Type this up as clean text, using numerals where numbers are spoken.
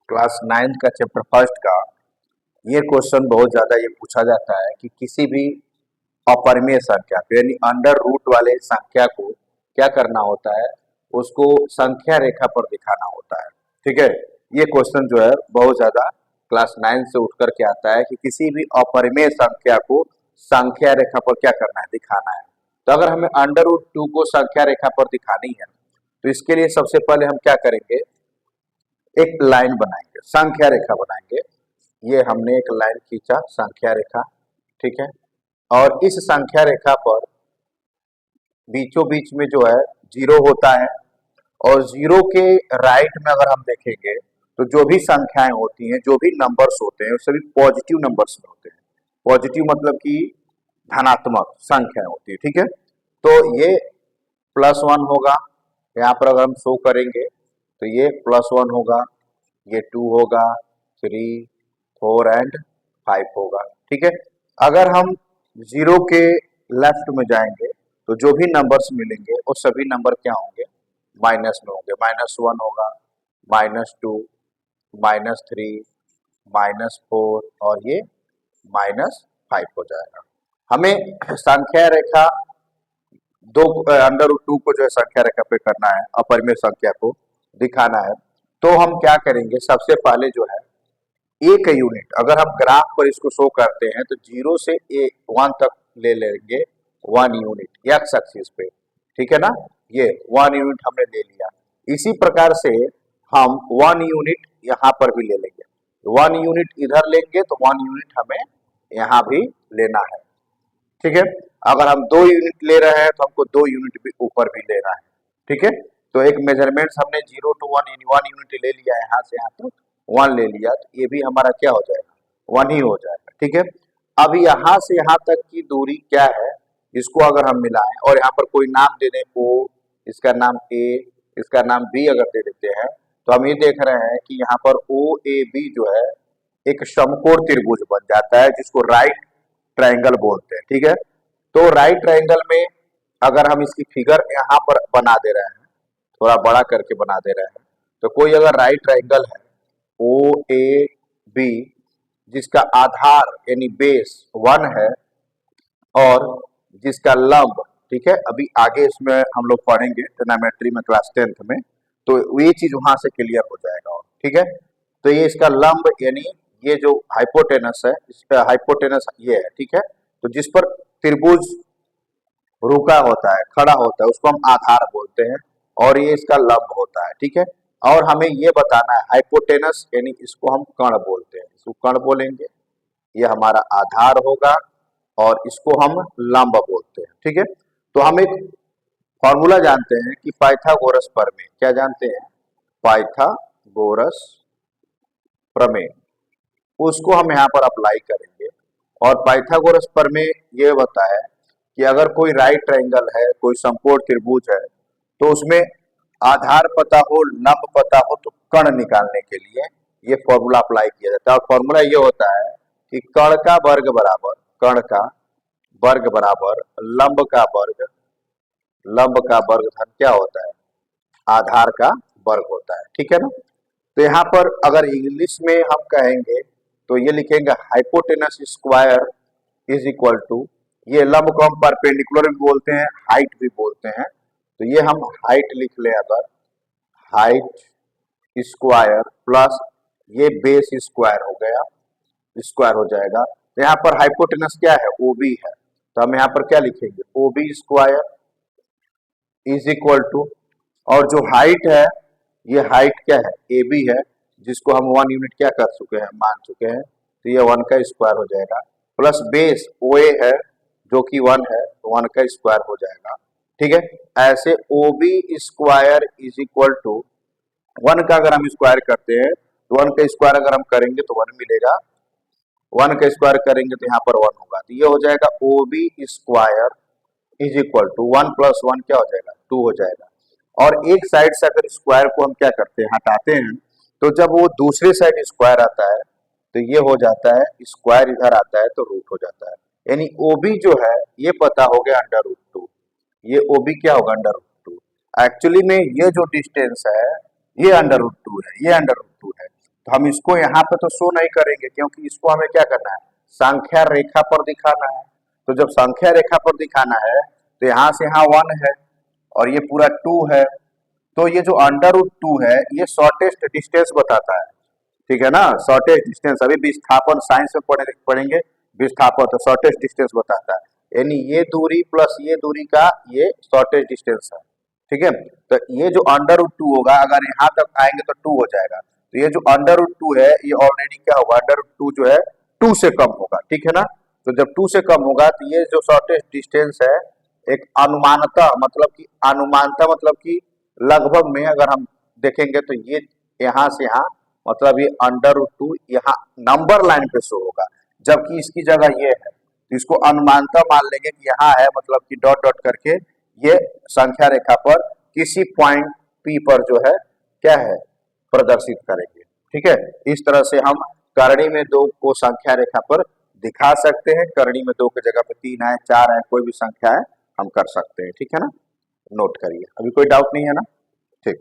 Class 9 का chapter first का ये क्वेश्चन बहुत ज्यादा ये पूछा जाता है कि किसी भी अपरिमेय संख्या को यानी अंडर रूट वाले संख्या को क्या करना होता है, उसको संख्या रेखा पर दिखाना होता है। ठीक है, ये क्वेश्चन जो है बहुत ज्यादा क्लास 9 से उठ करके आता है कि किसी भी अपरिमेय संख्या को संख्या रेखा पर क्या करना है, दिखाना है। तो अगर हमें अंडर रूट 2 को संख्या रेखा पर दिखानी है तो इसके लिए सबसे पहले हम क्या करेंगे, एक लाइन बनाएंगे, संख्या रेखा बनाएंगे। ये हमने एक लाइन खींचा, संख्या रेखा। ठीक है, और इस संख्या रेखा पर बीचों बीच में जो है जीरो होता है, और जीरो के राइट में अगर हम देखेंगे तो जो भी संख्याएं होती हैं, जो भी नंबर्स होते हैं, वो सभी पॉजिटिव नंबर्स में होते हैं। पॉजिटिव मतलब कि धनात्मक संख्याएं होती है। ठीक है, तो ये +1 होगा, यहाँ पर अगर हम शो करेंगे तो ये +1 होगा, ये 2 होगा, 3, 4 एंड 5 होगा। ठीक है, अगर हम जीरो के लेफ्ट में जाएंगे तो जो भी नंबर्स मिलेंगे वो सभी नंबर क्या होंगे, माइनस में होंगे। -1 होगा, -2, -3, -4 और ये -5 हो जाएगा। हमें संख्या रेखा दो अंडर रूट 2 को जो है संख्या रेखा पे करना है, अपरिमेय संख्या को दिखाना है। तो हम क्या करेंगे, सबसे पहले जो है एक यूनिट, अगर हम ग्राफ पर इसको शो करते हैं तो 0 से 1 तक ले लेंगे 1 यूनिट एक्स एक्सिस पे। ठीक है ना, ये 1 यूनिट हमने ले लिया। इसी प्रकार से हम 1 यूनिट यहाँ पर भी ले लेंगे, 1 यूनिट इधर लेंगे तो 1 यूनिट हमें यहाँ भी लेना है। ठीक है, अगर हम 2 यूनिट ले रहे हैं तो हमको 2 यूनिट भी ऊपर भी लेना है। ठीक है, तो एक मेजरमेंट हमने 0 to 1 यानी 1 यूनिट ले लिया, यहाँ से यहाँ तक 1 ले लिया, तो ये भी हमारा क्या हो जाएगा, 1 ही हो जाएगा। ठीक है, अब यहाँ से यहाँ तक की दूरी क्या है, इसको अगर हम मिलाएं और यहाँ पर कोई नाम दे दें, ओ, इसका नाम ए, इसका नाम बी अगर दे देते हैं तो हम ये देख रहे हैं कि यहाँ पर ओ ए बी जो है एक समकोण त्रिभुज बन जाता है, जिसको राइट ट्रायंगल बोलते हैं। ठीक है, तो राइट ट्रायंगल में अगर हम इसकी फिगर यहाँ पर बना दे रहे हैं, थोड़ा बड़ा करके बना दे रहे हैं, तो कोई अगर राइट ट्रायंगल है ओ ए बी जिसका आधार यानी बेस 1 है और जिसका लंब, ठीक है, अभी आगे इसमें हम लोग पढ़ेंगे ट्रिग्नोमेट्री में क्लास 10th में, तो ये चीज वहां से क्लियर हो जाएगा। और ठीक है, तो ये इसका लंब यानी ये जो हाइपोटेनस है, इस पे हाइपोटेनस ये है। ठीक है, तो जिस पर त्रिभुज रुका होता है, खड़ा होता है, उसको हम आधार बोलते हैं, और ये इसका लंब होता है। ठीक है, और हमें ये बताना है हाइपोटेनस यानी इसको हम कर्ण बोलते हैं, इसको कर्ण बोलेंगे, ये हमारा आधार होगा और इसको हम लंब बोलते हैं। ठीक है, तो हम एक फॉर्मूला जानते हैं कि पाइथागोरस प्रमेय, क्या जानते हैं, पाइथागोरस प्रमेय, उसको हम यहाँ पर अप्लाई करेंगे। और पाइथागोरस प्रमेय ये होता है कि अगर कोई राइट ट्रायंगल है, कोई समकोण त्रिभुज है, तो उसमें आधार पता हो, लंब पता हो, तो कर्ण निकालने के लिए ये फॉर्मूला अप्लाई किया जाता है। और फॉर्मूला ये होता है कि कर्ण का वर्ग बराबर, कर्ण का वर्ग बराबर लंब का वर्ग, लंब का वर्ग धन क्या होता है, आधार का वर्ग होता है। ठीक है ना, तो यहाँ पर अगर इंग्लिश में हम कहेंगे तो ये लिखेंगे hypotenuse square is equal to, ये लंब को हम परपेंडिकुलर भी बोलते हैं, हाइट भी बोलते हैं, तो ये हम हाइट लिख ले, अगर हाइट स्क्वायर प्लस ये बेस स्क्वायर हो गया, स्क्वायर हो जाएगा। तो यहाँ पर हाइपोटेनस क्या है, ओ बी है, तो हम यहाँ पर क्या लिखेंगे, O B square is equal to, और जो हाइट है ये हाइट क्या है, ए बी है, जिसको हम 1 यूनिट क्या कर चुके हैं, मान चुके हैं, तो ये 1 का स्क्वायर हो जाएगा, प्लस बेस ओ ए है जो कि 1 है, तो 1 का स्क्वायर हो जाएगा। ठीक है, ऐसे O B square is equal to 1 का अगर हम स्क्वायर करते हैं तो 1 का स्क्वायर अगर हम करेंगे तो 1 मिलेगा, 1 का स्क्वायर करेंगे तो यहाँ पर 1 होगा, तो ये हो जाएगा O B square is equal to 1 + 1 क्या हो जाएगा, 2 हो जाएगा। और एक साइड से अगर स्क्वायर को हम क्या करते हैं, हटाते हैं, तो जब वो दूसरे साइड स्क्वायर आता है तो ये हो जाता है, स्क्वायर इधर आता है तो रूट हो जाता है, यानी ओ बी जो है ये पता हो गया √2, ये ओ बी क्या होगा, √2। एक्चुअली में ये जो डिस्टेंस है ये √2 है, ये √2 है, तो हम इसको यहाँ पे तो शो नहीं करेंगे क्योंकि इसको हमें क्या करना है, संख्या रेखा पर दिखाना है। तो जब संख्या रेखा पर दिखाना है तो यहाँ से यहाँ 1 है और ये पूरा 2 है, तो ये जो अंडर रूट 2 है ये शॉर्टेस्ट डिस्टेंस बताता है, ठीक है ना। शॉर्टेस्ट डिस्टेंस अभी विस्थापन साइंस में पढ़ेंगे विस्थापन, तो शॉर्टेस्ट डिस्टेंस बताता है, यानी ये दूरी प्लस ये दूरी का ये शॉर्टेस्ट डिस्टेंस है, ठीक है। तो ये जो अंडर रूट 2 होगा, अगर यहाँ तक आएंगे तो 2 हो जाएगा, तो ये जो अंडर रूट 2 है ये ऑलरेडी क्या होगा, अंडर रूट 2 जो है 2 से कम होगा, ठीक है ना। तो जब 2 से कम होगा तो ये जो शॉर्टेस्ट डिस्टेंस है एक अनुमानता मतलब कि लगभग में अगर हम देखेंगे तो ये यहाँ से यहाँ मतलब ये अंडर रूट 2 यहाँ नंबर लाइन पे शो होगा, जबकि इसकी जगह ये है, तो इसको अनुमानता मान लेंगे कि यहाँ है, मतलब कि डॉट डॉट करके ये संख्या रेखा पर किसी पॉइंट P पर जो है क्या है प्रदर्शित करेंगे, ठीक है। इस तरह से हम करणी में 2 को संख्या रेखा पर दिखा सकते हैं, करणी में 2 की जगह पे 3 है, 4 है, कोई भी संख्या है हम कर सकते हैं, ठीक है ना। नोट करिए, अभी कोई डाउट नहीं है ना, ठीक।